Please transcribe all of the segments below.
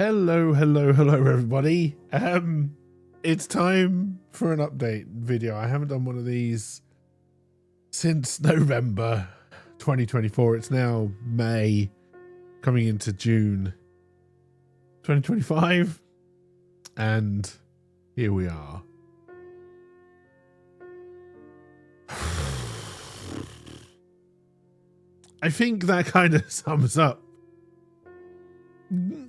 Hello, everybody. It's time for an update video. I haven't done one of these since November 2024. It's now May, coming into June 2025, and here we are. I think that kind of sums up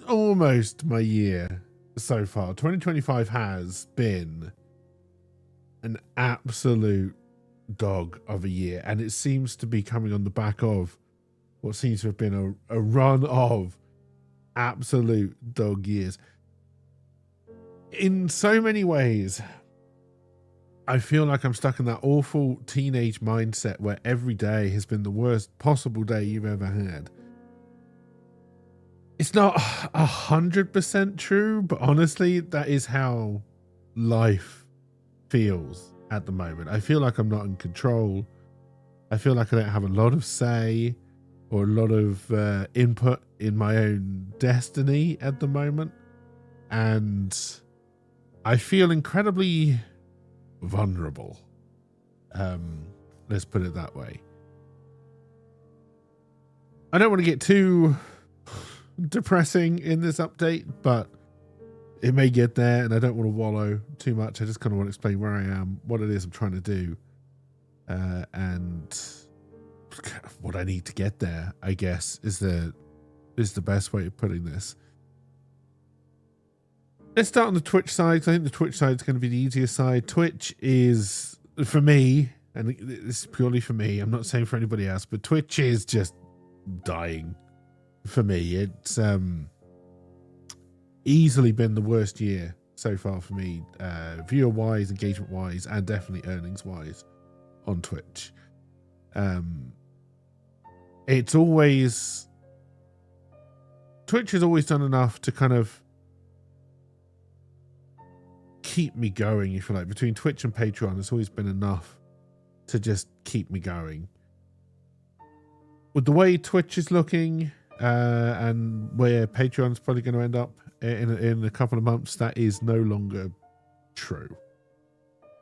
almost my year so far. 2025 has been an absolute dog of a year, and it seems to be coming on the back of what seems to have been a run of absolute dog years. In so many ways, I feel like I'm stuck in that awful teenage mindset where every day has been the worst possible day you've ever had. It's not 100% true, but honestly, that is how life feels at the moment. I feel like I'm not in control. I feel like I don't have a lot of say or a lot of input in my own destiny at the moment. And I feel incredibly vulnerable. Let's put it that way. I don't want to get too depressing in this update, but it may get there, and I don't want to wallow too much. I just kind of want to explain where I am, what it is I'm trying to do, and what I need to get there, I guess, is the best way of putting this. Let's start on the Twitch side. I think the Twitch side is going to be the easier side. Twitch is, for me, and this is purely for me, I'm not saying for anybody else, but Twitch is just dying for me. It's easily been the worst year so far for me, viewer wise, engagement wise, and definitely earnings wise on Twitch. It's always, Twitch has always done enough to kind of keep me going, if you like. Between Twitch and Patreon, it's always been enough to just keep me going. With the way Twitch is looking, and where Patreon's probably going to end up in a couple of months, that is no longer true.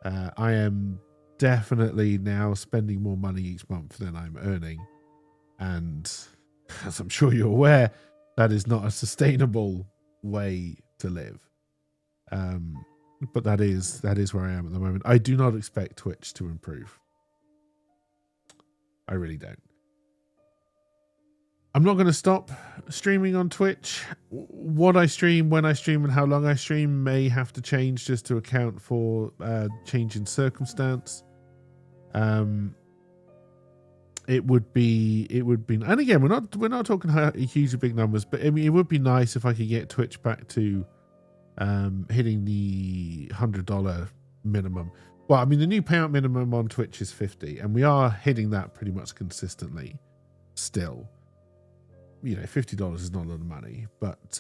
I am definitely now spending more money each month than I'm earning, and as I'm sure you're aware, that is not a sustainable way to live. But that is where I am at the moment. I do not expect Twitch to improve. I really don't. I'm not going to stop streaming on Twitch. What I stream, when I stream, and how long I stream may have to change just to account for change in circumstance. It would be, and again, we're not talking hugely big numbers, but I mean, it would be nice if I could get Twitch back to hitting the $100 minimum. Well, I mean, the new payout minimum on Twitch is $50, and we are hitting that pretty much consistently still. You know, $50 is not a lot of money, but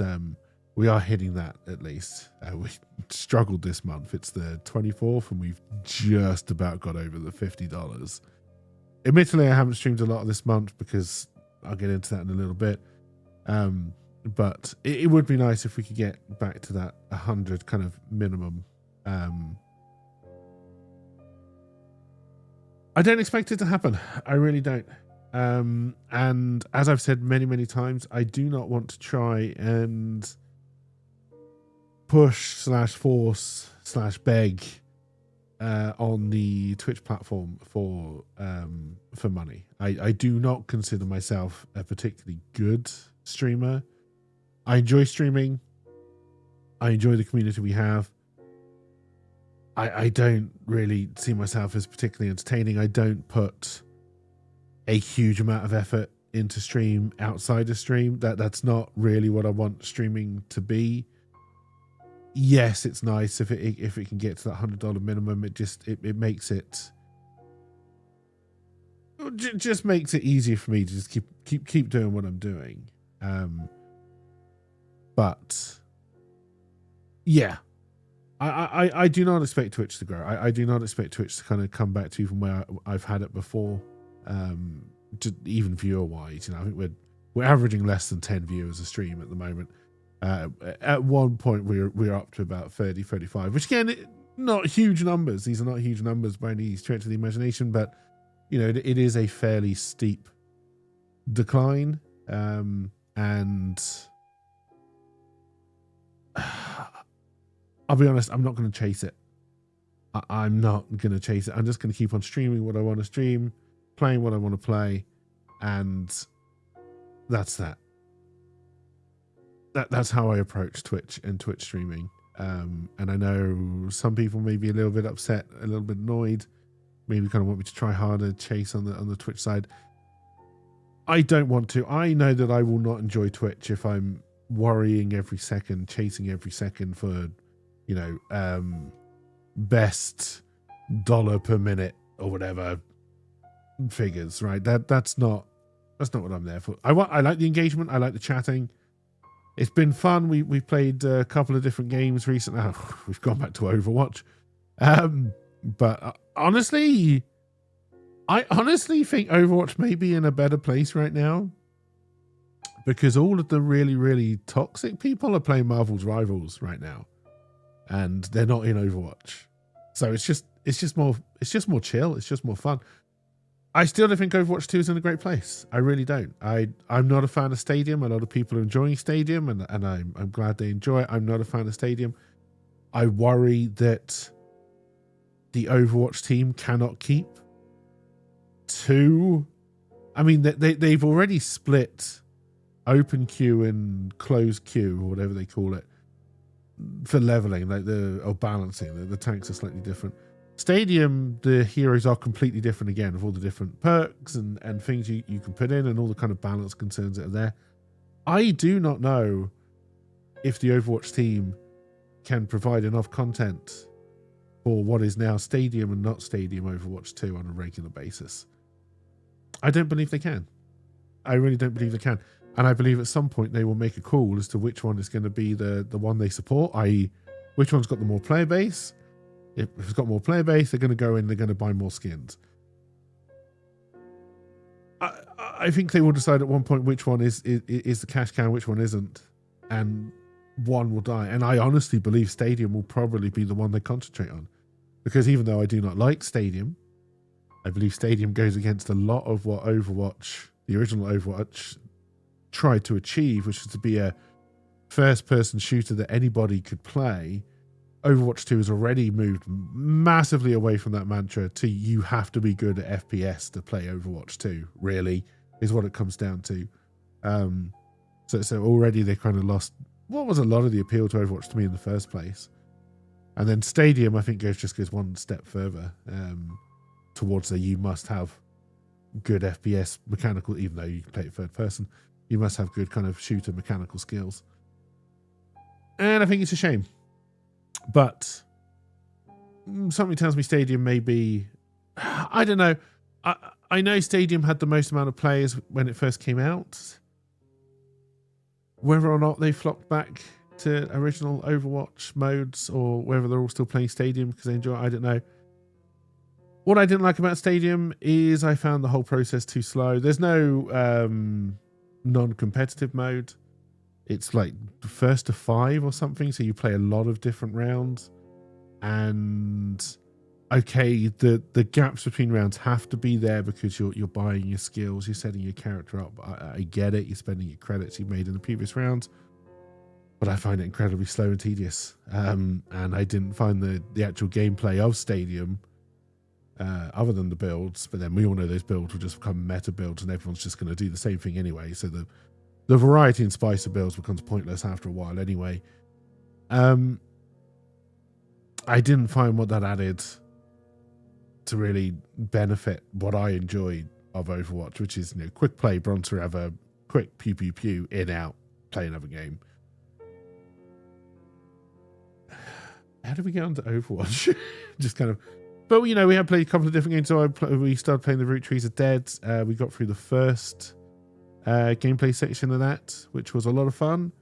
we are hitting that at least. We struggled this month. It's the 24th, and we've just about got over the $50. Admittedly, I haven't streamed a lot this month because I'll get into that in a little bit. But it would be nice if we could get back to that 100 kind of minimum. I don't expect it to happen. I really don't. And as I've said many times, I do not want to try and push / force / beg on the Twitch platform for money. I do not consider myself a particularly good streamer. I enjoy streaming. I enjoy the community we have. I don't really see myself as particularly entertaining. I don't put a huge amount of effort into stream outside of stream. That's not really what I want streaming to be. Yes, it's nice if it can get to that $100 minimum. It makes it just makes it easier for me to just keep doing what I'm doing. But yeah, I do not expect Twitch to grow. I do not expect Twitch to kind of come back to even where I've had it before. To even viewer wise, you know, I think we're averaging less than 10 viewers a stream at the moment. At one point, we were up to about 30, 35, which again, not huge numbers. These are not huge numbers by any stretch of the imagination, but it is a fairly steep decline. And I'll be honest, I'm not going to chase it. I'm not going to chase it. I'm just going to keep on streaming what I want to stream, playing what I want to play, and that's that. That's how I approach Twitch and Twitch streaming. And I know some people may be a little bit upset, a little bit annoyed, maybe kind of want me to try harder, chase on the Twitch side. I don't want to. I know that I will not enjoy Twitch if I'm worrying every second, chasing every second for, best dollar per minute or whatever figures, right? That's not what I'm there for. I like the engagement. I like the chatting. It's been fun. We've played a couple of different games recently. We've gone back to Overwatch. But honestly, I honestly think Overwatch may be in a better place right now because all of the really, really toxic people are playing Marvel's Rivals right now, and they're not in Overwatch. So it's just more chill. It's just more fun. I still don't think Overwatch 2 is in a great place. I really don't. I'm not a fan of Stadium. A lot of people are enjoying Stadium, and I'm glad they enjoy it. I'm not a fan of Stadium. I worry that the Overwatch team cannot keep 2. I mean, they've already split open queue and closed queue, or whatever they call it, for leveling, or balancing. The tanks are slightly different. Stadium, the heroes are completely different again, with all the different perks and things you can put in and all the kind of balance concerns that are there. I do not know if the Overwatch team can provide enough content for what is now Stadium and not Stadium Overwatch 2 on a regular basis. I don't believe they can. I really don't believe they can. And I believe at some point they will make a call as to which one is going to be the one they support, i.e. which one's got the more player base. If it's got more player base, they're going to go in, they're going to buy more skins. I think they will decide at one point which one is the cash cow, which one isn't, and one will die. And I honestly believe Stadium will probably be the one they concentrate on, because even though I do not like Stadium, I believe Stadium goes against a lot of what Overwatch, the original Overwatch, tried to achieve, which is to be a first-person shooter that anybody could play. Overwatch 2 has already moved massively away from that mantra to you have to be good at FPS to play Overwatch 2, really, is what it comes down to. So already they kind of lost what was a lot of the appeal to Overwatch to me in the first place. And then Stadium, I think, goes one step further towards you must have good FPS mechanical, even though you can play it third person, you must have good kind of shooter mechanical skills. And I think it's a shame. But something tells me Stadium may be, I don't know. I know Stadium had the most amount of players when it first came out. Whether or not they flocked back to original Overwatch modes, or whether they're all still playing Stadium because they enjoy it, I don't know. What I didn't like about Stadium is I found the whole process too slow. There's no non-competitive mode. It's like first to 5 or something, so you play a lot of different rounds. And okay, the gaps between rounds have to be there because you're buying your skills, you're setting your character up. I get it, you're spending your credits you've made in the previous rounds, but I find it incredibly slow and tedious. And I didn't find the actual gameplay of Stadium, other than the builds, but then we all know those builds will just become meta builds and everyone's just going to do the same thing anyway, so the variety and spice of builds becomes pointless after a while anyway. I didn't find what that added to really benefit what I enjoyed of Overwatch, which is quick play, bronze forever, quick pew pew pew, in out, play another game. How did we get onto Overwatch? Just kind of, but we have played a couple of different games. So we started playing the Root Trees of Dead. We got through the first gameplay section of that, which was a lot of fun.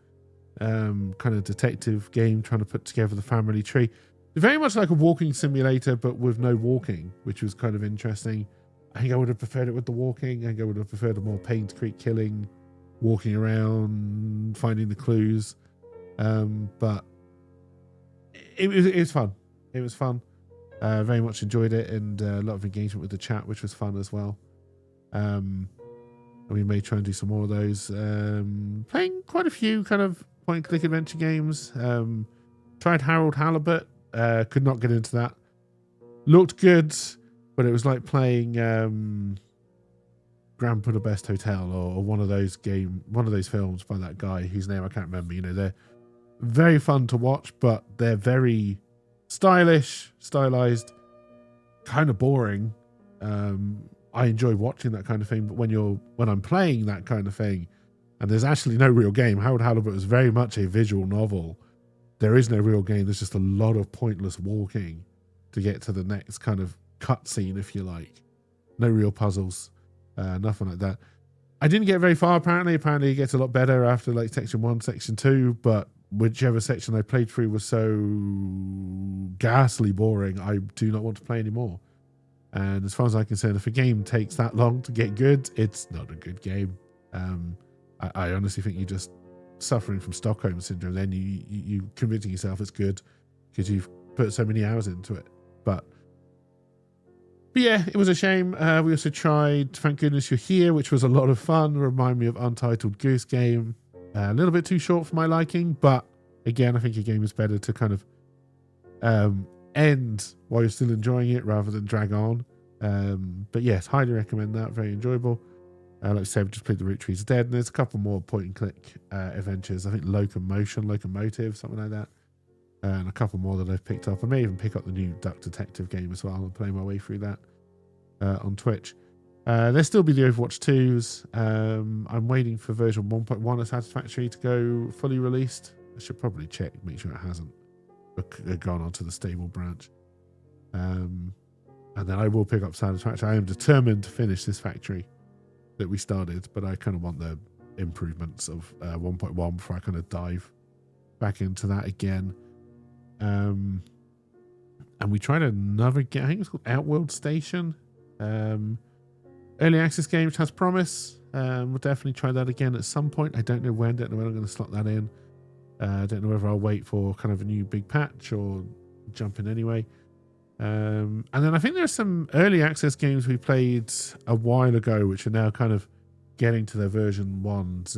Kind of detective game, trying to put together the family tree. Very much like a walking simulator, but with no walking, which was kind of interesting. I think I would have preferred it with the walking. I think I would have preferred a more Payne's Creek killing, walking around, finding the clues. But it was fun. It was fun. Very much enjoyed it, and a lot of engagement with the chat, which was fun as well. And we may try and do some more of those. Playing quite a few kind of point-and-click adventure games. Tried Harold Halibut. Could not get into that. Looked good, but it was like playing Grand Budapest Hotel or one of those films by that guy whose name I can't remember. You know, they're very fun to watch, but they're very stylized, kind of boring. I enjoy watching that kind of thing, but when I'm playing that kind of thing, and there's actually no real game. Harold Halibut is very much a visual novel. There is no real game. There's just a lot of pointless walking to get to the next kind of cutscene, if you like. No real puzzles, nothing like that. I didn't get very far, apparently. Apparently it gets a lot better after like section 1, section 2, but whichever section I played through was so ghastly boring, I do not want to play anymore. And as far as I'm concerned, if a game takes that long to get good, it's not a good game. I honestly think you're just suffering from Stockholm syndrome. Then you convincing yourself it's good because you've put so many hours into it. But yeah, it was a shame. We also tried Thank Goodness You're Here, which was a lot of fun. Remind me of Untitled Goose Game. A little bit too short for my liking, but again, I think a game is better to kind of end while you're still enjoying it rather than drag on. But yes, highly recommend that. Very enjoyable. Like I said, we just played The Root Trees Are Dead, and there's a couple more point-and-click adventures. I think Locomotive, something like that. And a couple more that I've picked up. I may even pick up the new Duck Detective game as well and play my way through that on Twitch. There'll still be the Overwatch 2s. I'm waiting for version 1.1 of Satisfactory to go fully released. I should probably check, make sure it hasn't gone onto the stable branch. And then I will pick up Satisfactory. I am determined to finish this factory that we started, but I kind of want the improvements of 1.1 before I kind of dive back into that again. And we tried another game, I think it's called Outworld Station. Early access game, which has promise. We'll definitely try that again at some point. I don't know when I'm going to slot that in. I don't know whether I'll wait for kind of a new big patch or jump in anyway. And then I think there's some early access games we played a while ago, which are now kind of getting to their version 1s.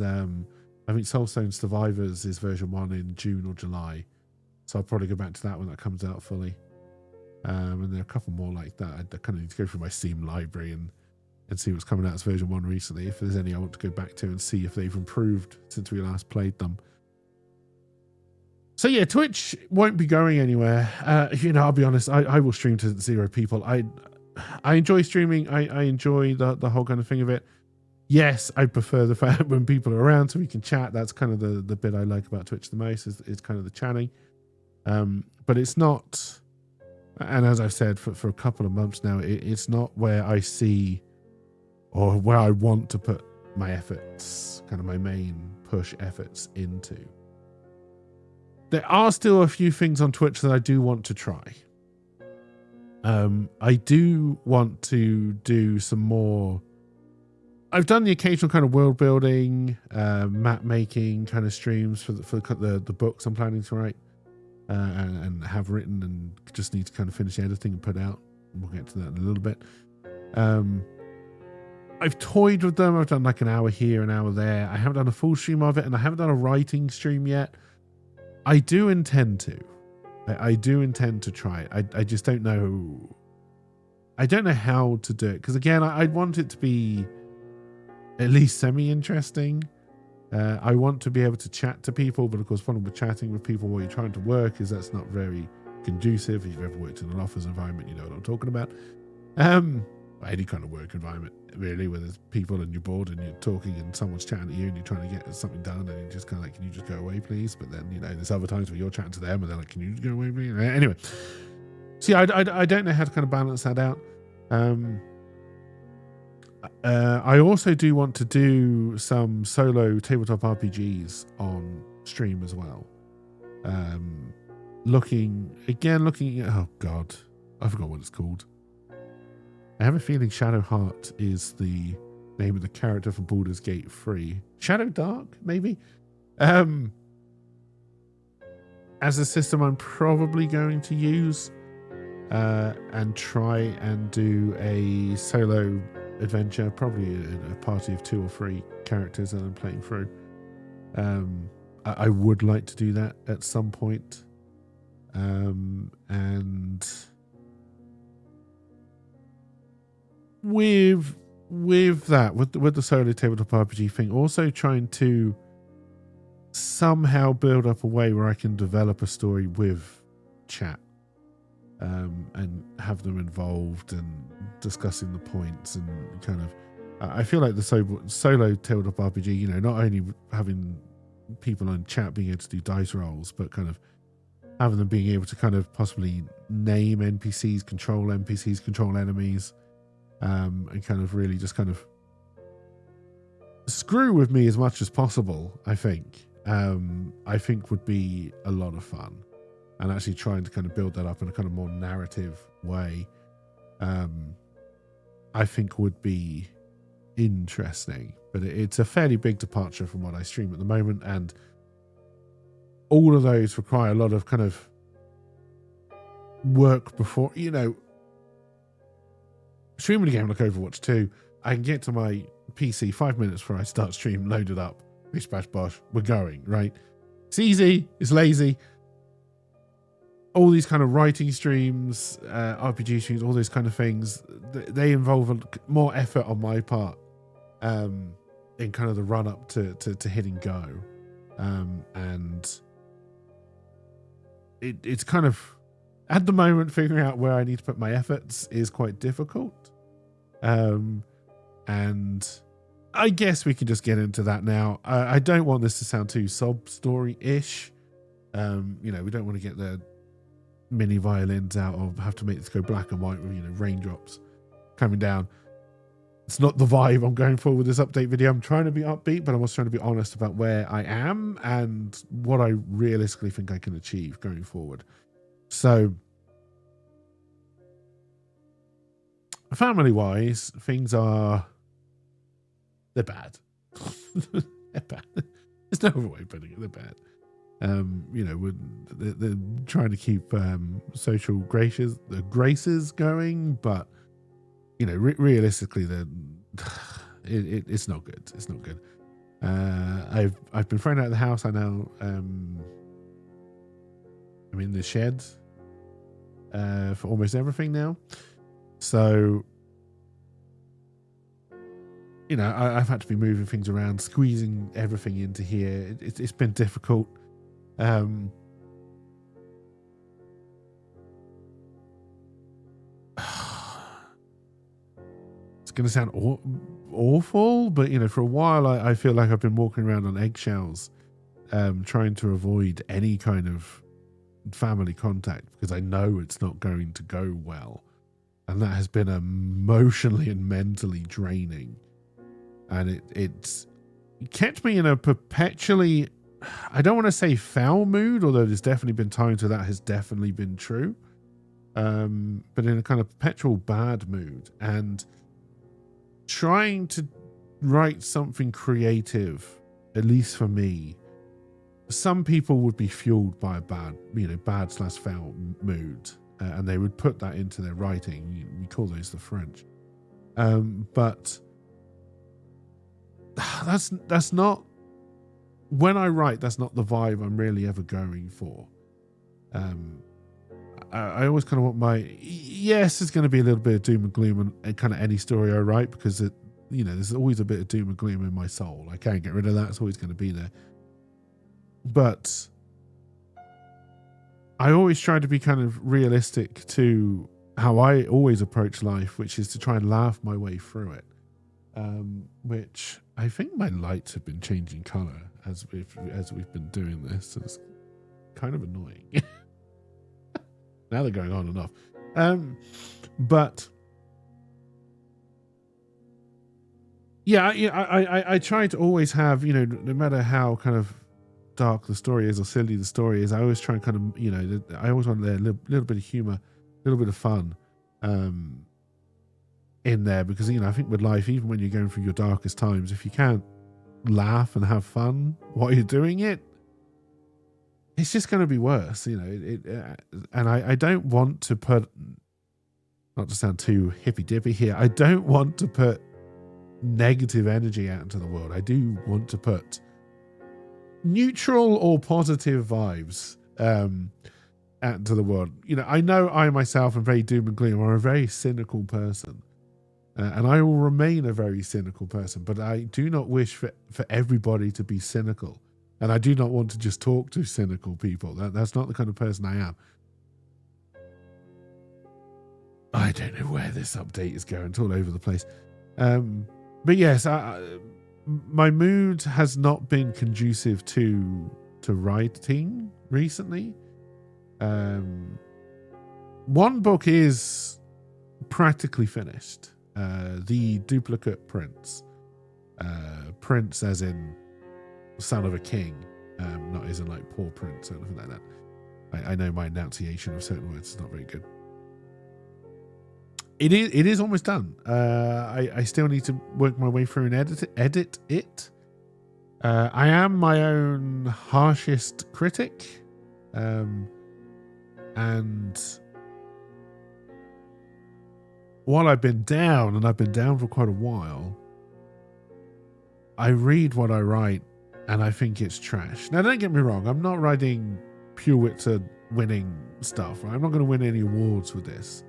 I think Soulstone Survivors is version 1 in June or July. So I'll probably go back to that when that comes out fully. And there are a couple more like that. I kind of need to go through my Steam library and see what's coming out as version 1 recently. If there's any I want to go back to and see if they've improved since we last played them. So yeah, Twitch won't be going anywhere. I'll be honest, I will stream to 0 people. I enjoy streaming. I enjoy the whole kind of thing of it. Yes, I prefer the fact when people are around so we can chat. That's kind of the bit I like about Twitch the most is kind of the chatting. But it's not, and as I've said for a couple of months now, it's not where I see or where I want to put my efforts, kind of my main push efforts into. There are still a few things on Twitch that I do want to try. I do want to do some more. I've done the occasional kind of world building, map making kind of streams for the books I'm planning to write and have written, and just need to kind of finish editing and put out. We'll get to that in a little bit. I've toyed with them. I've done like an hour here, an hour there. I haven't done a full stream of it, and I haven't done a writing stream yet. I do intend to. I do intend to try it. I just don't know. I don't know how to do it. Because again, I'd want it to be at least semi-interesting. I want to be able to chat to people. But of course, problem with chatting with people while you're trying to work is that's not very conducive. If you've ever worked in an office environment, you know what I'm talking about. Any kind of work environment, really, where there's people and you're bored and you're talking and someone's chatting at you and you're trying to get something done and you're just kind of like, can you just go away, please? But then, there's other times where you're chatting to them and they're like, can you just go away, please? Anyway, see, I don't know how to kind of balance that out. I also do want to do some solo tabletop RPGs on stream as well. Looking at, oh God, I forgot what it's called. I have a feeling Shadowheart is the name of the character from Baldur's Gate 3. Shadow Dark, maybe? as a system I'm probably going to use, and try and do a solo adventure, probably a party of 2 or 3 characters that I'm playing through. I would like to do that at some point. And with the solo tabletop RPG thing, also trying to somehow build up a way where I can develop a story with chat, and have them involved and discussing the points, and kind of I feel like the solo tabletop RPG, not only having people on chat being able to do dice rolls, but kind of having them being able to kind of possibly name NPCs, control enemies, and kind of really just kind of screw with me as much as possible, I think would be a lot of fun. And actually trying to kind of build that up in a kind of more narrative way, I think would be interesting. But it's a fairly big departure from what I stream at the moment, and all of those require a lot of kind of work before, streaming a game like Overwatch 2, I can get to my PC 5 minutes before I start stream, load it up, bish bash bosh, we're going, right? It's easy, it's lazy. All these kind of writing streams, RPG streams, all those kind of things, they involve more effort on my part, in kind of the run up to hitting go, and it's kind of, at the moment, figuring out where I need to put my efforts is quite difficult, and I guess we can just get into that now. I don't want this to sound too sob story ish. We don't want to get the mini violins out or have to make this go black and white with raindrops coming down. It's not the vibe I'm going for with this update video. I'm trying to be upbeat, but I'm also trying to be honest about where I am and what I realistically think I can achieve going forward. So, family wise, things are, they're bad. They're bad. There's no other way of putting it. They're bad. They're trying to keep social graces going, but realistically, it's not good. It's not good. I've been thrown out of the house. I now I'm in the shed for almost everything now. So I've had to be moving things around, squeezing everything into here. It's been difficult. It's going to sound awful, but for a while I feel like I've been walking around on eggshells, trying to avoid any kind of family contact because I know it's not going to go well, and that has been emotionally and mentally draining, and it's kept me in a perpetually, I don't want to say foul mood, although there's definitely been times where that has definitely been true, but in a kind of perpetual bad mood, and trying to write something creative, at least for me, some people would be fueled by a bad/foul mood, and they would put that into their writing. We call those the French, but that's not, when I write, that's not the vibe I'm really ever going for. I always kind of want there's going to be a little bit of doom and gloom in kind of any story I write, because there's always a bit of doom and gloom in my soul. I can't get rid of that. It's always going to be there. But I always try to be kind of realistic to how I always approach life, which is to try and laugh my way through it. Which I think my lights have been changing color as we've been doing this. It's kind of annoying. Now they're going on and off. But yeah, I try to always have, no matter how kind of dark the story is or silly the story is, I always try and kind of, I always want a little bit of humor, a little bit of fun in there, because, I think with life, even when you're going through your darkest times, if you can't laugh and have fun while you're doing it, it's just going to be worse, and I don't want to put, not to sound too hippy dippy here, I don't want to put negative energy out into the world. I do want to put neutral or positive vibes out into the world. I know I myself am very doom and gloom. I'm a very cynical person, and I will remain a very cynical person, but I do not wish for everybody to be cynical. And I do not want to just talk to cynical people. That's not the kind of person I am. I don't know where this update is going. It's all over the place. But yes, my mood has not been conducive to writing recently. One book is practically finished. The Duplicate Prince. Prince as in son of a king, not as in like poor prince or anything like that. I know my enunciation of certain words is not very good. It is almost done. I still need to work my way through and edit it. I am my own harshest critic, and while I've been down, and I've been down for quite a while, I read what I write and I think it's trash. Now, don't get me wrong, I'm not writing Pulitzer winning stuff. Right? I'm not going to win any awards with this.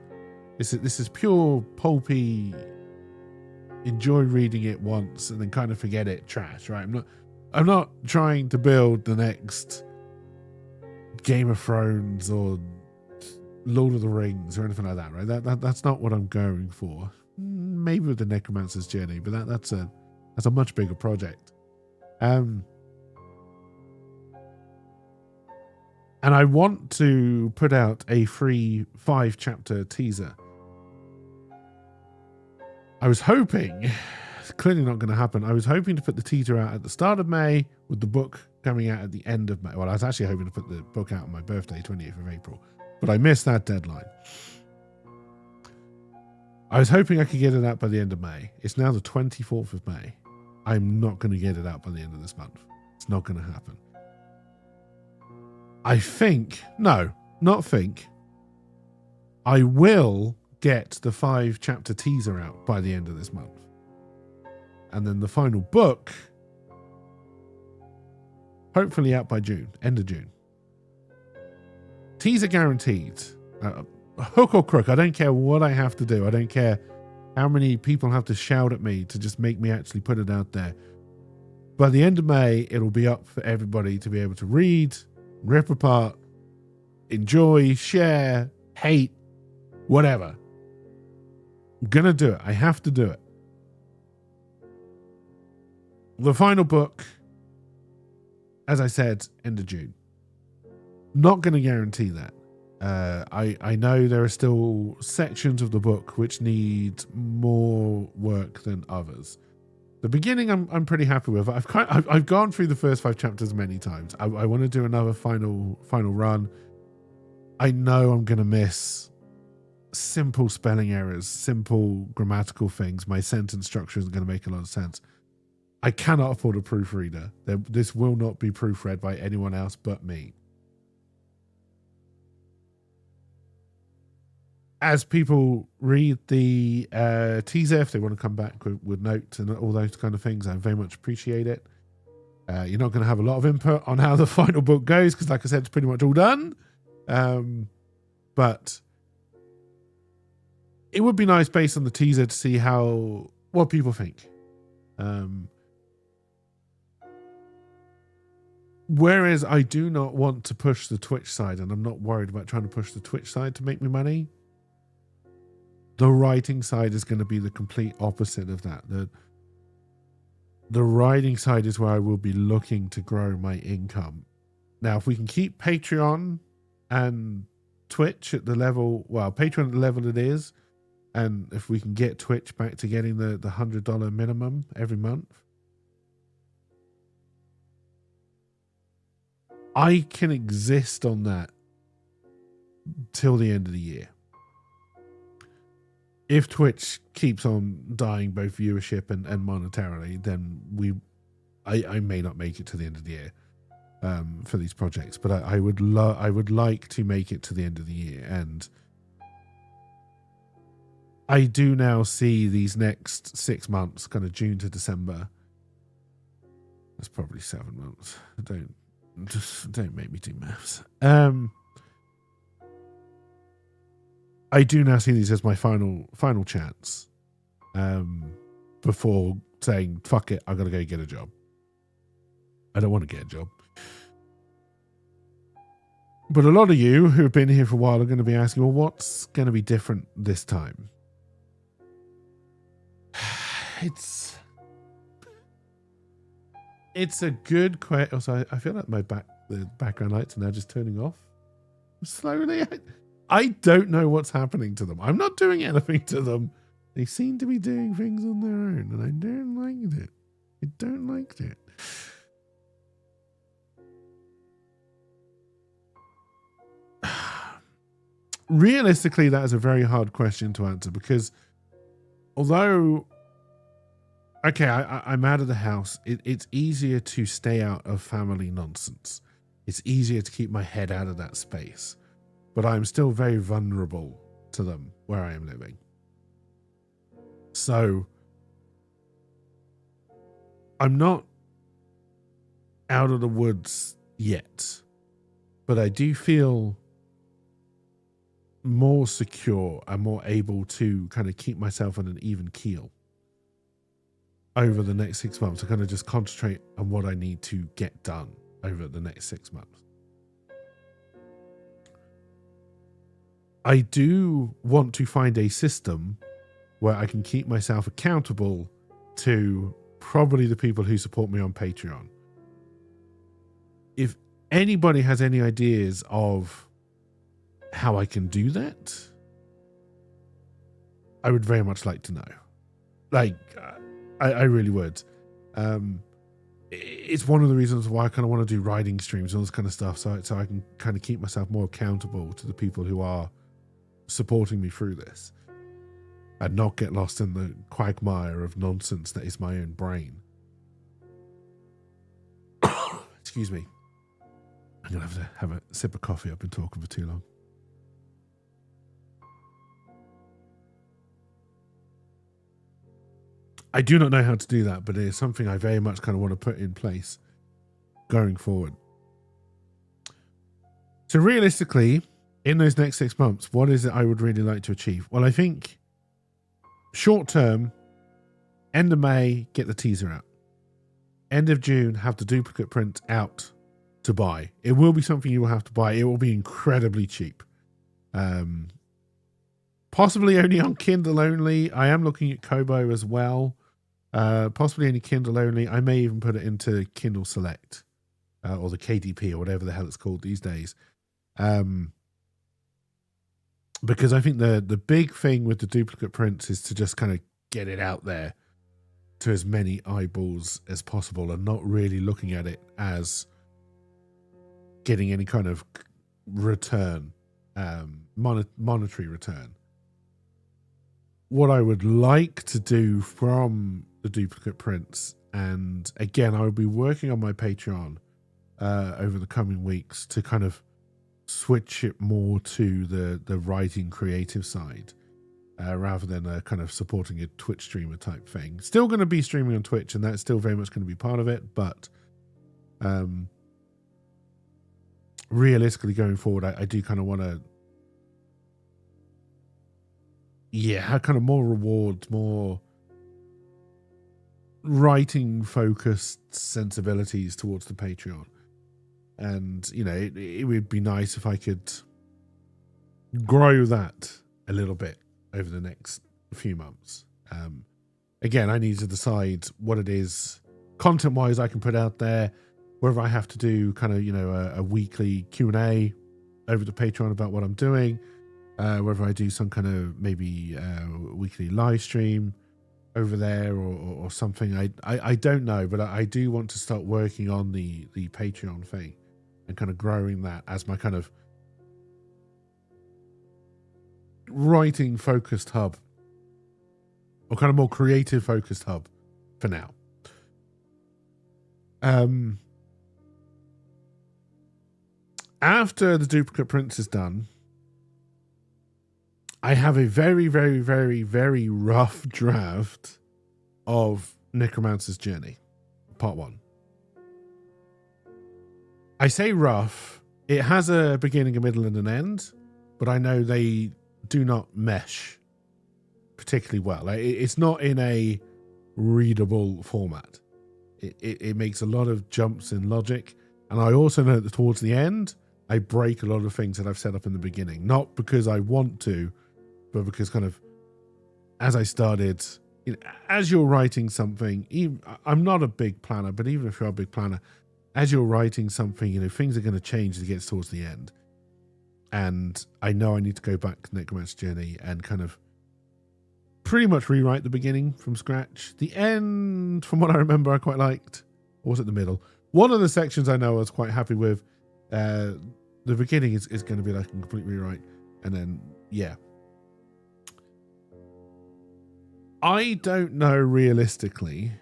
This is pure pulpy, enjoy reading it once and then kind of forget it trash, right? I'm not trying to build the next Game of Thrones or Lord of the Rings or anything like that, right? That's not what I'm going for. Maybe with the Necromancer's Journey, but that's a much bigger project. And I want to put out a free 5-chapter teaser. I was hoping, it's clearly not going to happen, I was hoping to put the teaser out at the start of May with the book coming out at the end of May. Well, I was actually hoping to put the book out on my birthday, 28th of April, but I missed that deadline. I was hoping I could get it out by the end of May. It's now the 24th of May. I'm not going to get it out by the end of this month. It's not going to happen. I will get the 5-chapter teaser out by the end of this month. And then the final book, hopefully out by June, end of June. Teaser guaranteed. Hook or crook, I don't care what I have to do. I don't care how many people have to shout at me to just make me actually put it out there. By the end of May, it'll be up for everybody to be able to read, rip apart, enjoy, share, hate, whatever. I'm going to do it. I have to do it. The final book, as I said, end of June. Not going to guarantee that. I know there are still sections of the book which need more work than others. The beginning I'm pretty happy with. I've gone through the first 5 chapters many times. I want to do another final run. I know I'm going to miss simple spelling errors, simple grammatical things. My sentence structure isn't going to make a lot of sense. I cannot afford a proofreader. This will not be proofread by anyone else but me. As people read the teaser, if they want to come back with notes and all those kind of things, I very much appreciate it. You're not going to have a lot of input on how the final book goes because, like I said, it's pretty much all done. But it would be nice based on the teaser to see what people think. Whereas I do not want to push the Twitch side, and I'm not worried about trying to push the Twitch side to make me money. The writing side is going to be the complete opposite of that. The writing side is where I will be looking to grow my income. Now, if we can keep Patreon and Twitch at the level, Patreon at the level it is, and if we can get Twitch back to getting the $100 minimum every month, I can exist on that till the end of the year. If Twitch keeps on dying both viewership and monetarily, then I may not make it to the end of the year. for these projects, but I would like to make it to the end of the year, and I do now see these next 6 months, kind of June to December. That's probably 7 months. Don't make me do maths. I do now see these as my final chance, before saying fuck it, I gotta go get a job. I don't want to get a job. But a lot of you who have been here for a while are going to be asking, well, what's going to be different this time? It's a good question. Also, I feel like the background lights are now just turning off slowly. I don't know what's happening to them. I'm not doing anything to them. They seem to be doing things on their own, and I don't like it. I don't like it. Realistically, that is a very hard question to answer, because although, okay, I'm out of the house, it's easier to stay out of family nonsense. It's easier to keep my head out of that space, but I'm still very vulnerable to them where I am living. So I'm not out of the woods yet, but I do feel more secure and more able to kind of keep myself on an even keel over the next 6 months. I kind of just concentrate on what I need to get done over the next 6 months. I do want to find a system where I can keep myself accountable to probably the people who support me on Patreon. If anybody has any ideas of how I can do that, I would very much like to know. Like, I really would. It's one of the reasons why I kind of want to do writing streams and all this kind of stuff, so I can kind of keep myself more accountable to the people who are supporting me through this, and not get lost in the quagmire of nonsense that is my own brain. Excuse me. I'm going to have a sip of coffee. I've been talking for too long. I do not know how to do that, but it is something I very much kind of want to put in place going forward. So realistically, in those next 6 months, what is it I would really like to achieve? Well, I think short term, end of May, get the teaser out. End of June, have the duplicate print out to buy. It will be something you will have to buy. It will be incredibly cheap. Possibly only on Kindle only. I am looking at Kobo as well. Possibly only Kindle only. I may even put it into Kindle Select, or the KDP, or whatever the hell it's called these days. Because I think the big thing with the duplicate prints is to just kind of get it out there to as many eyeballs as possible, and not really looking at it as getting any kind of return, monetary return. What I would like to do from the duplicate prints, and again, I will be working on my Patreon over the coming weeks to kind of switch it more to the writing creative side, rather than a kind of supporting a Twitch streamer type thing. Still going to be streaming on Twitch, and that's still very much going to be part of it, but realistically going forward, I do kind of want to have kind of more rewards, more writing focused sensibilities towards the Patreon. And, you know, it would be nice if I could grow that a little bit over the next few months. Again, I need to decide what it is content wise I can put out there, whether I have to do kind of, you know, a weekly Q&A over the Patreon about what I'm doing, whether I do some kind of maybe weekly live stream over there, or something. I don't know, but I do want to start working on the Patreon thing and kind of growing that as my kind of writing focused hub, or kind of more creative focused hub for now. after the duplicate prints is done, I have a very, very, very, very rough draft of Necromancer's Journey, part 1. I say rough. It has a beginning, a middle, and an end, but I know they do not mesh particularly well. It's not in a readable format. It makes a lot of jumps in logic, and I also know that towards the end, I break a lot of things that I've set up in the beginning. Not because I want to, but because kind of as I started, as you're writing something, I'm not a big planner, but even if you're a big planner, as you're writing something, things are going to change as it gets towards the end. And I know I need to go back to Necromancer's Journey and kind of pretty much rewrite the beginning from scratch. The end, from what I remember, I quite liked. Or was it the middle? One of the sections I know I was quite happy with. The beginning is going to be like a complete rewrite. And then, yeah. I don't know realistically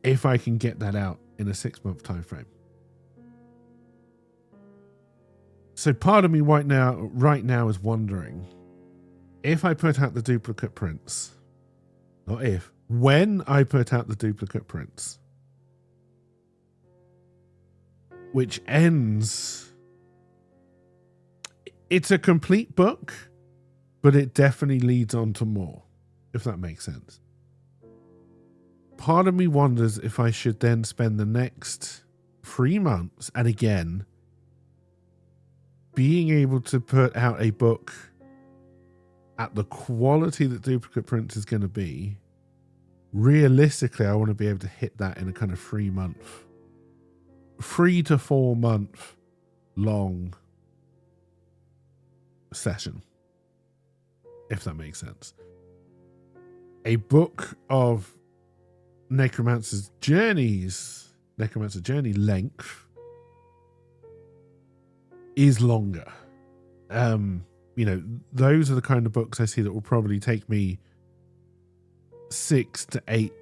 if I can get that out in a 6-month time frame. So part of me right now is wondering if I put out the duplicate prints, not if, when I put out the duplicate prints, which ends, it's a complete book, but it definitely leads on to more, if that makes sense. Part of me wonders if I should then spend the next 3 months, and again, being able to put out a book at the quality that duplicate prints is going to be. Realistically, I want to be able to hit that in a kind of 3 to 4 month long session, if that makes sense. A book of Necromancer's Journey length is longer. Those are the kind of books I see that will probably take me 6 to 8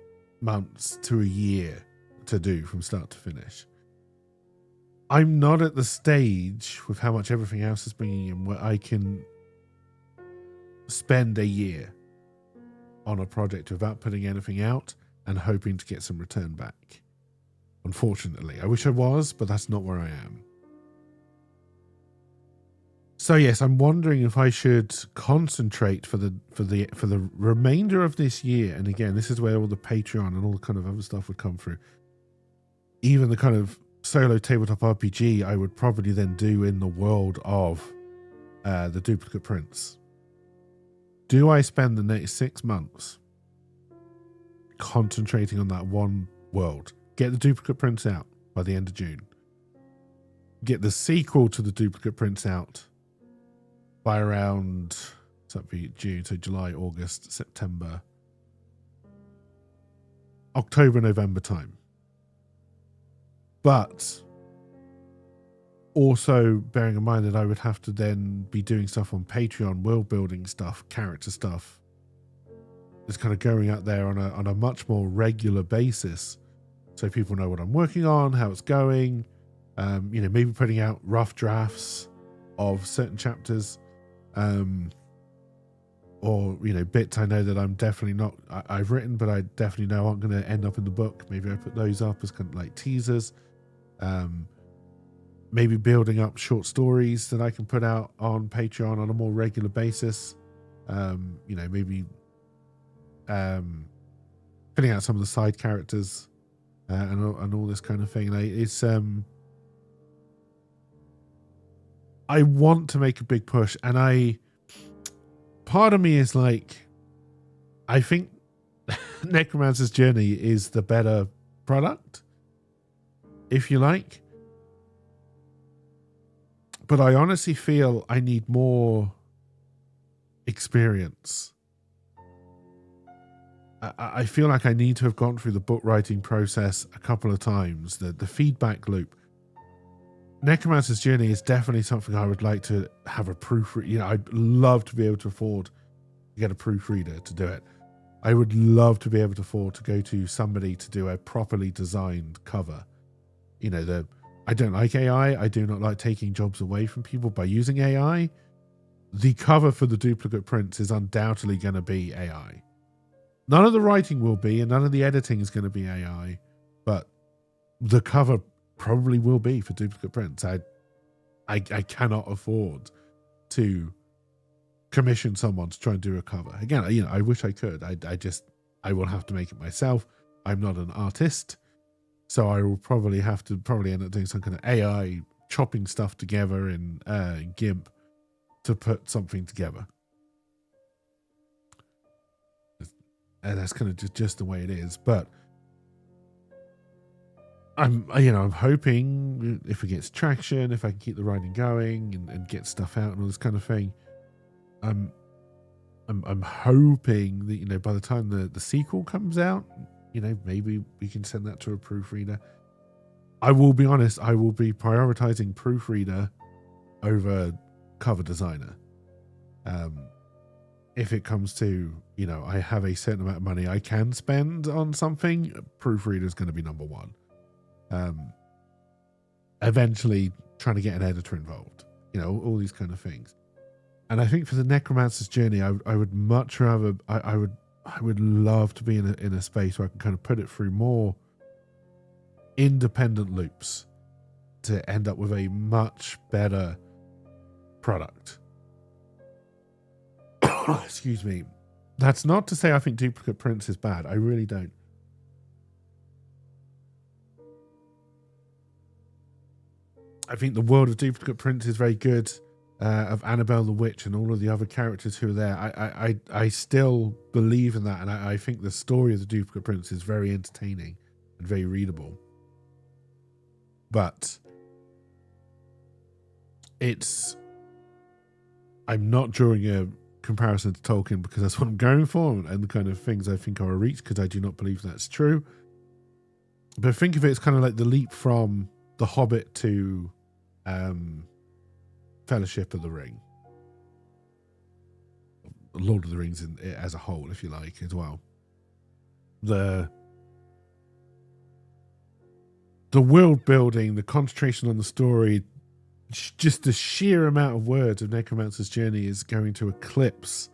months to a year to do from start to finish. I'm not at the stage with how much everything else is bringing in where I can spend a year on a project without putting anything out and hoping to get some return back. Unfortunately, I wish I was, but that's not where I am. So yes, I'm wondering if I should concentrate for the remainder of this year. And again, this is where all the Patreon and all the kind of other stuff would come through. Even the kind of solo tabletop RPG I would probably then do in the world of the duplicate prints. Do I spend the next 6 months concentrating on that one world? Get the duplicate prints out by the end of June. Get the sequel to the duplicate prints out by around, so that'd be June, so July, August, September, October, November time. But also bearing in mind that I would have to then be doing stuff on Patreon, world building stuff, character stuff. It's kind of going out there on a much more regular basis, so people know what I'm working on, how it's going. Maybe putting out rough drafts of certain chapters, or bits I know that I'm definitely not. I've written, but I definitely know aren't going to end up in the book. Maybe I put those up as kind of like teasers. Maybe building up short stories that I can put out on Patreon on a more regular basis. Maybe putting out some of the side characters and all this kind of thing. It's I want to make a big push, and part of me is like, I think Necromancer's Journey is the better product, if you like. But I honestly feel I need more experience. I feel like I need to have gone through the book writing process a couple of times, the feedback loop. Necromancer's Journey is definitely something I would like to have a proofread. I'd love to be able to afford to get a proofreader to do it. I would love to be able to afford to go to somebody to do a properly designed cover. I don't like AI. I do not like taking jobs away from people by using AI. The cover for the duplicate prints is undoubtedly going to be AI. None of the writing will be, and none of the editing is going to be AI, but the cover probably will be for duplicate prints. I cannot afford to commission someone to try and do a cover. Again, I wish I could. I will have to make it myself. I'm not an artist, so I will probably end up doing some kind of AI chopping stuff together in GIMP to put something together. And that's kind of just the way it is. But I'm hoping if it gets traction, if I can keep the writing going and get stuff out and all this kind of thing, I'm hoping that, by the time the sequel comes out, maybe we can send that to a proofreader. I will be honest, I will be prioritizing proofreader over cover designer. If it comes to, I have a certain amount of money I can spend on something, proofreader is going to be number one. Eventually trying to get an editor involved, all these kind of things. And I think for the Necromancer's Journey, I would much rather, I would love to be in a space where I can kind of put it through more independent loops to end up with a much better product. Excuse me. That's not to say I think duplicate prints is bad. I really don't. I think the world of duplicate prints is very good. Of Annabelle the Witch and all of the other characters who are there. I still believe in that, and I think the story of the duplicate prints is very entertaining and very readable. But I'm not drawing a comparison to Tolkien because that's what I'm going for and the kind of things I think are a reach, because I do not believe that's true. But think of it as kind of like the leap from The Hobbit to Fellowship of the Ring, Lord of the Rings as a whole, if you like, as well. The world building, the concentration on the story, just the sheer amount of words of Necromancer's Journey is going to eclipse.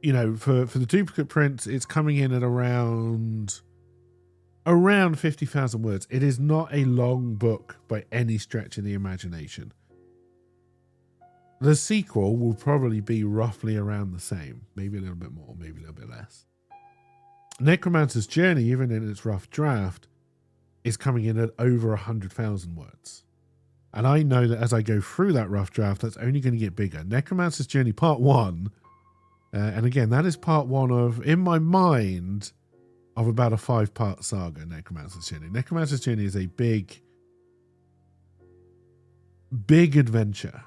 For the duplicate print, it's coming in at around 50,000 words. It is not a long book by any stretch of the imagination. The sequel will probably be roughly around the same, maybe a little bit more, maybe a little bit less. Necromancer's Journey, even in its rough draft, is coming in at over 100,000 words. And I know that as I go through that rough draft, that's only going to get bigger. Necromancer's Journey Part 1, and again, that is Part 1 of, in my mind, of about a 5-part saga, Necromancer's Journey. Necromancer's Journey is a big adventure.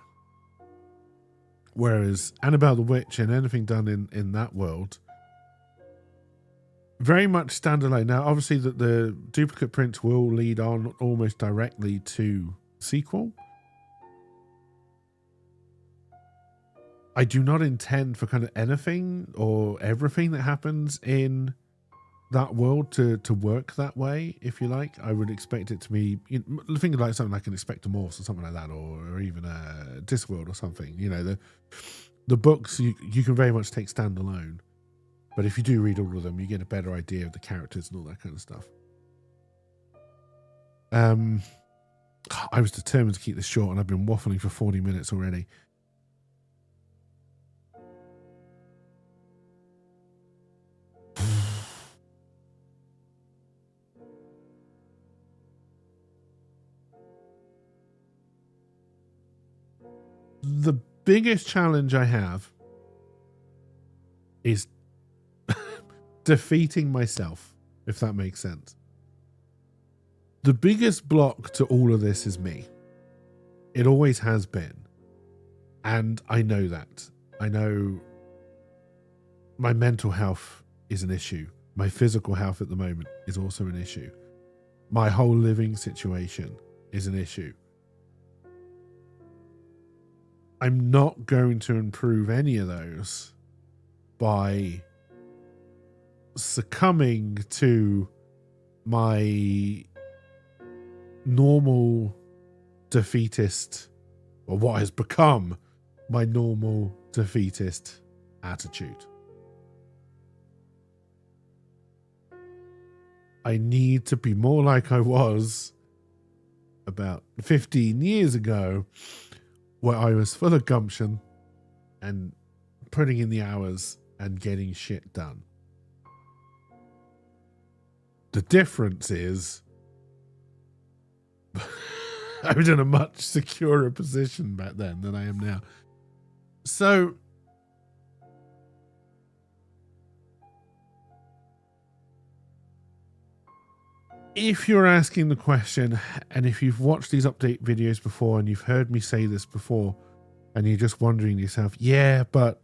Whereas Annabelle the Witch and anything done in that world, very much standalone. Now, obviously, the duplicate prints will lead on almost directly to sequel. I do not intend for kind of anything or everything that happens in that world to work that way, if you like. I would expect it to be, think like something like an Expector Morse or something like that, or even a Discworld or something. The books you can very much take standalone, but if you do read all of them, you get a better idea of the characters and all that kind of stuff. I was determined to keep this short, and I've been waffling for 40 minutes already. The biggest challenge I have is defeating myself, if that makes sense. The biggest block to all of this is me. It always has been. And I know that. I know my mental health is an issue. My physical health at the moment is also an issue. My whole living situation is an issue. I'm not going to improve any of those by succumbing to my normal defeatist, or what has become my normal defeatist attitude. I need to be more like I was about 15 years ago, where I was full of gumption and putting in the hours and getting shit done. The difference is I was in a much securer position back then than I am now. So if you're asking the question, and if you've watched these update videos before and you've heard me say this before, and you're just wondering to yourself, yeah, but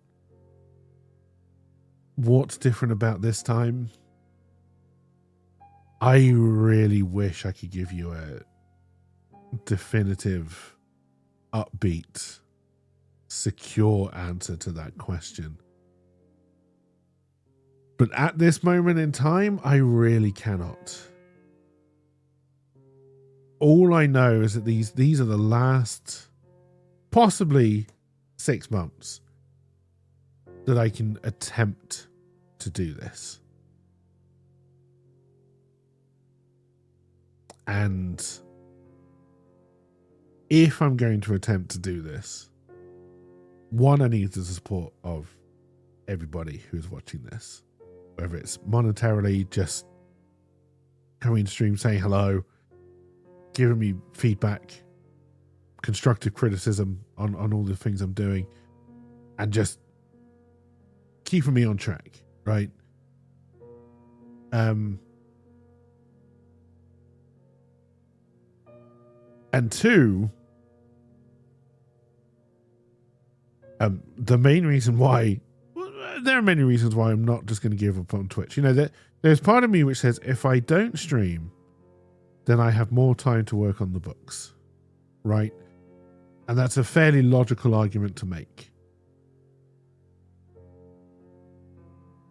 what's different about this time? I really wish I could give you a definitive, upbeat, secure answer to that question. But at this moment in time, I really cannot. All I know is that these are the last, possibly 6 months, that I can attempt to do this. And if I'm going to attempt to do this, one, I need the support of everybody who's watching this, whether it's monetarily, just coming to stream, saying hello, giving me feedback, constructive criticism on all the things I'm doing, and just keeping me on track, right? And two, the main reason why, well, there are many reasons why I'm not just going to give up on Twitch. You know, there's part of me which says if I don't stream, then I have more time to work on the books, right? And that's a fairly logical argument to make.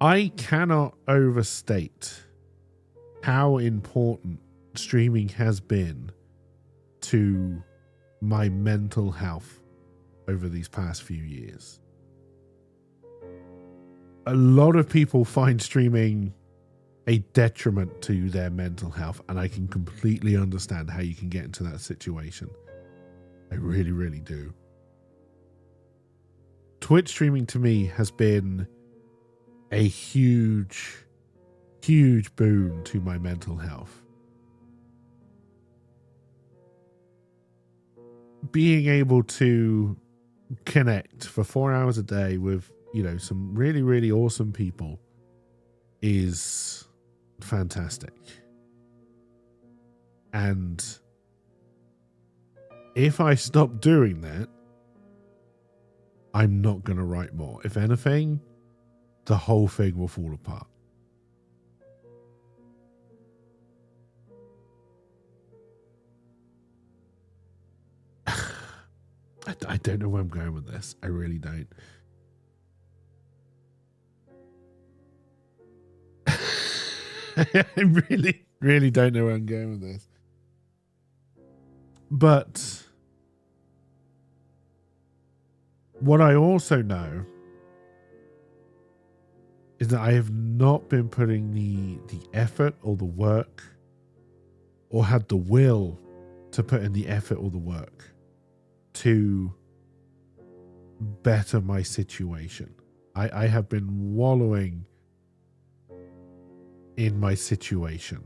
I cannot overstate how important streaming has been to my mental health over these past few years. A lot of people find streaming a detriment to their mental health, and I can completely understand how you can get into that situation. I really, really do. Twitch streaming to me has been a huge, huge boon to my mental health. Being able to connect for 4 hours a day with, you know, some really, really awesome people is fantastic. And if I stop doing that, I'm not going to write more. If anything, the whole thing will fall apart. I don't know where I'm going with this. I really don't. I really, really don't know where I'm going with this. But what I also know is that I have not been putting the effort or the work, or had the will to put in the effort or the work to better my situation. I have been wallowing in my situation,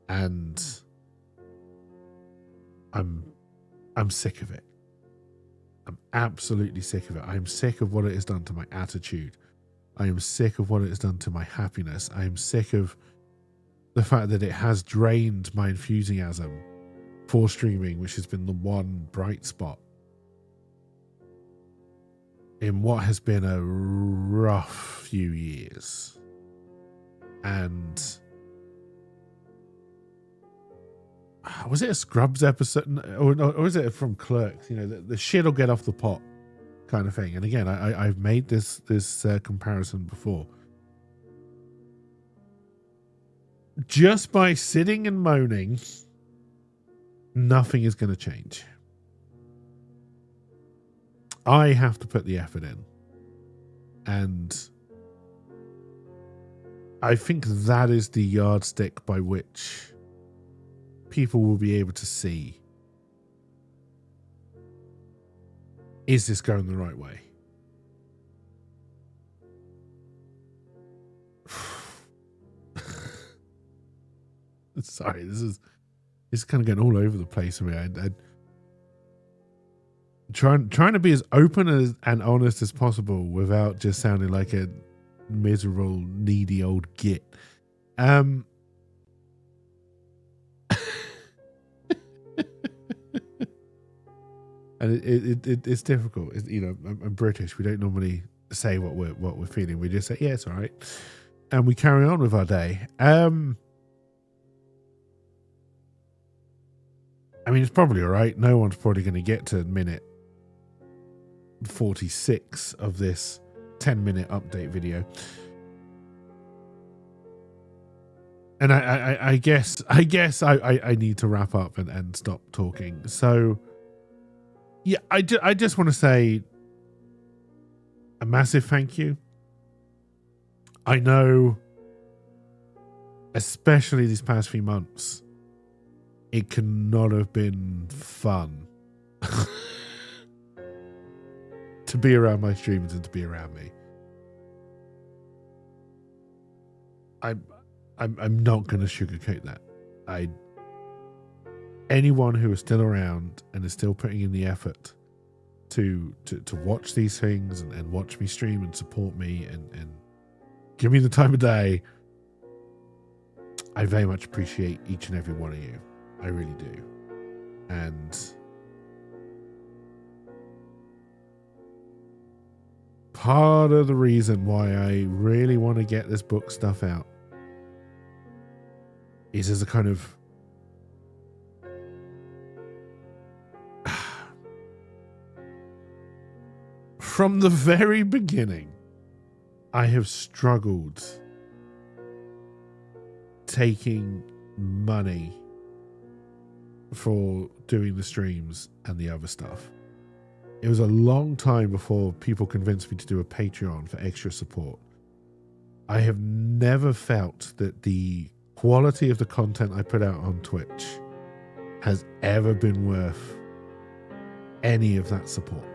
and I'm sick of it. I'm absolutely sick of it. I'm sick of what it has done to my attitude. I am sick of what it has done to my happiness. I am sick of the fact that it has drained my enthusiasm for streaming, which has been the one bright spot in what has been a rough few years. And was it a Scrubs episode, or was it from Clerks? You know, the shit will get off the pot kind of thing. And again, I've made this comparison before. Just by sitting and moaning nothing is going to change. I have to put the effort in. And I think that is the yardstick by which people will be able to see, is this going the right way? Sorry, this is kind of getting all over the place for me. I trying to be as open and honest as possible without just sounding like a miserable, needy old git. And it's difficult. I'm British. We don't normally say what we're feeling. We just say, yeah, it's all right, and we carry on with our day. I mean, it's probably all right. No one's probably going to get to minute 46 of this 10-minute update video. And I guess I need to wrap up and stop talking. So, yeah, I just want to say a massive thank you. I know, especially these past few months, it cannot have been fun to be around my streamers and to be around me. I'm not going to sugarcoat that. Anyone who is still around and is still putting in the effort to watch these things and watch me stream and support me and give me the time of day, I very much appreciate each and every one of you. I really do. And part of the reason why I really want to get this book stuff out is as a kind of from the very beginning, I have struggled taking money for doing the streams and the other stuff. It was a long time before people convinced me to do a Patreon for extra support. I have never felt that the quality of the content I put out on Twitch has ever been worth any of that support.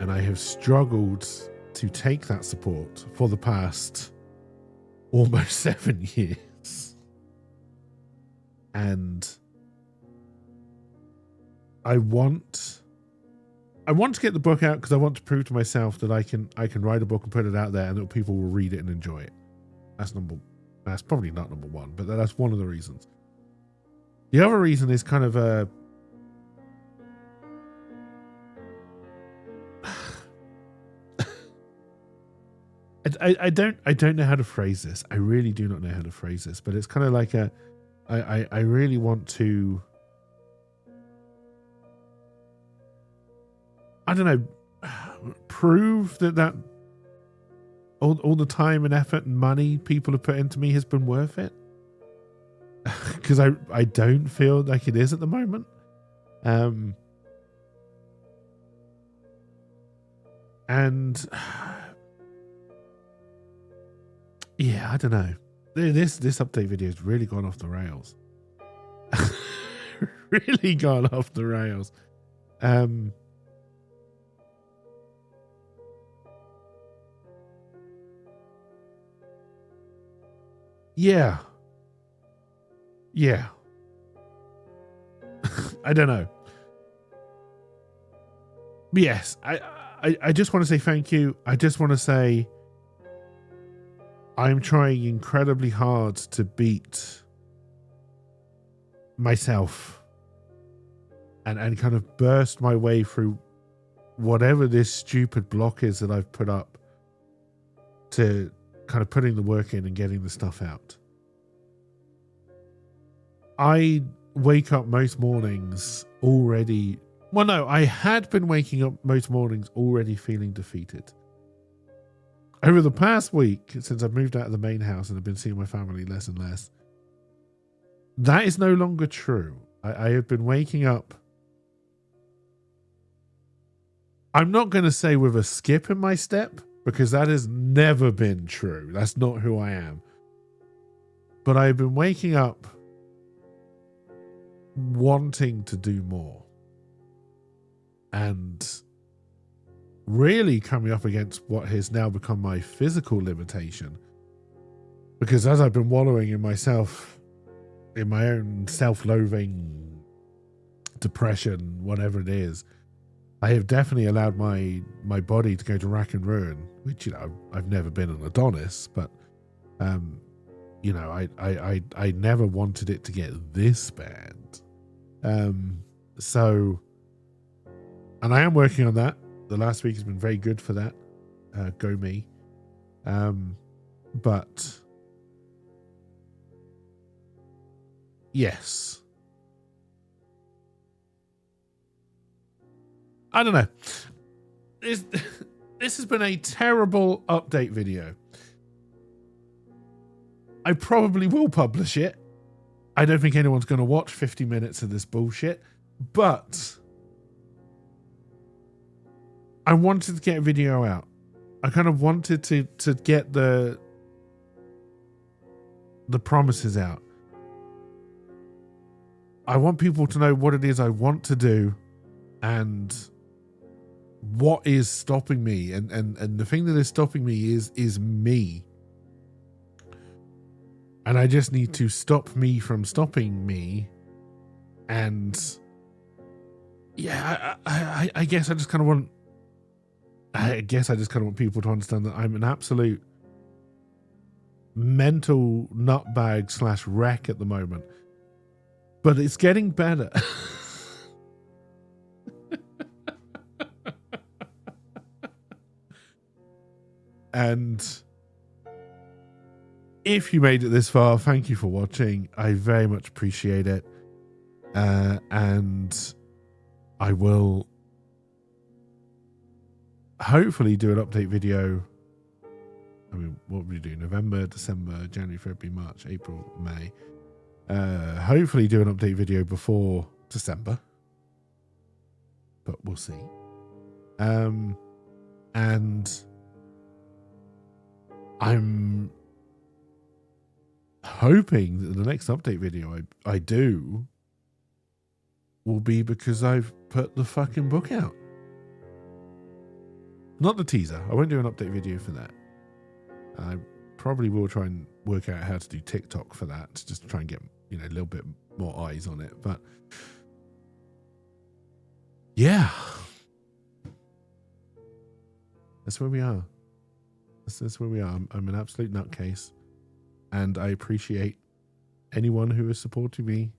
And I have struggled to take that support for the past almost 7 years. And I want to get the book out because I want to prove to myself that I can write a book and put it out there and that people will read it and enjoy it. That's probably not number one, but that's one of the reasons. The other reason is kind of a I don't know how to phrase this. I really do not know how to phrase this, but it's kind of like I really want to, I don't know, prove that all the time and effort and money people have put into me has been worth it. Because I don't feel like it is at the moment. And yeah, I don't know. This update video has really gone off the rails. Really gone off the rails. Yeah. I don't know. But yes, I just want to say thank you. I just want to say I'm trying incredibly hard to beat myself and kind of burst my way through whatever this stupid block is that I've put up to kind of putting the work in and getting the stuff out. I wake up most mornings already. Well, no, I had been waking up most mornings already feeling defeated. Over the past week, since I've moved out of the main house and I've been seeing my family less and less, That is no longer true. I have been waking up. I'm not going to say with a skip in my step, because that has never been true. That's not who I am. But I've been waking up wanting to do more. And really coming up against what has now become my physical limitation. Because as I've been wallowing in myself, in my own self-loathing, depression, whatever it is, I have definitely allowed my body to go to rack and ruin, which, you know, I've never been an Adonis, but, you know, I never wanted it to get this bad. So, and I am working on that. The last week has been very good for that. Go me. But yes. I don't know. This has been a terrible update video. I probably will publish it. I don't think anyone's going to watch 50 minutes of this bullshit, but I wanted to get a video out. I kind of wanted to get the promises out. I want people to know what it is I want to do and what is stopping me. And the thing that is stopping me is me. And I just need to stop me from stopping me. And yeah, I guess I just kind of want, people to understand that I'm an absolute mental nutbag / wreck at the moment. But it's getting better. And if you made it this far, thank you for watching. I very much appreciate it. And I will hopefully do an update video. I mean, what would we do? November, December, January, February, March, April, May. Hopefully do an update video before December. But we'll see. And I'm hoping that the next update video I do will be because I've put the fucking book out. Not the teaser. I won't do an update video for that. I probably will try and work out how to do TikTok for that, to just try and get, you know, a little bit more eyes on it. But yeah, that's where we are. That's where we are. I'm an absolute nutcase, and I appreciate anyone who is supporting me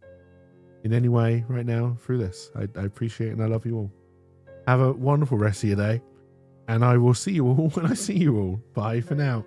in any way right now through this. I appreciate it, and I love you all. Have a wonderful rest of your day, and I will see you all when I see you all. Bye for now.